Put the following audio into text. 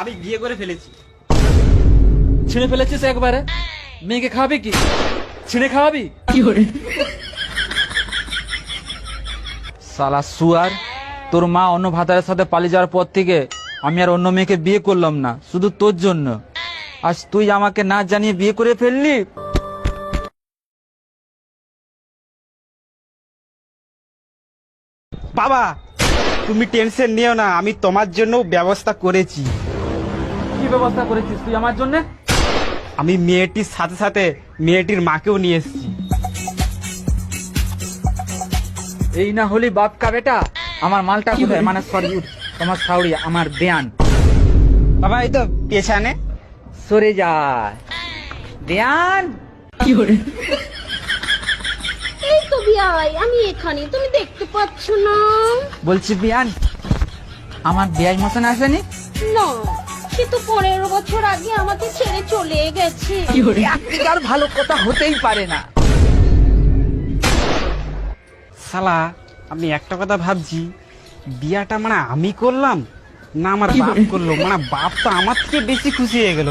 আমি বিয়ে করে ফেলেছি। ছিঁড়ে ফেলেছিস একবারে? মেয়েকে খাওয়াবি কি? ছিঁড়ে খাওয়াবি? শালা সুয়ার, তোর মা অন্য ভাতারের সাথে পালিয়ে যাওয়ার পর থেকে আমি আর অন্য মেয়েকে বিয়ে করলাম না, শুধু তোর জন্য। আজ তুই আমাকে না জানিয়ে বিয়ে করে ফেললি। বাবা তুমি টেনশন নিও না, আমি তোমার জন্য ব্যবস্থা করেছি। কি ব্যবস্থা করেছিস তুই আমার জন্য? আমি মেয়েটির সাথে সাথে মেয়েটির মাকেও নিয়ে এসেছি। এই না হলি বাপ কা বেটা। আমার মালটা কোথায়? মানে সরি, তোমার সাউরি আমার দেয়ান। বাবা এই তো পেছানে। সরে যায় দেয়ান। এই তো বিয়াই, আমি এখানে, তুমি দেখতে পাচ্ছ না? বলছি বিয়ান, আমার বিয়াই মতন আসেনি? না, সে তো 15 বছর আগে আমাকে ছেড়ে চলে গেছে। আর ভালো কথা হতেই পারে না। শালা আমি একটা কথা ভাবছি, বিয়াটা মানে আমি করলাম না আমার বাপ করলো? মানে বাপ তো আমার থেকে বেশি খুশি হয়ে গেল।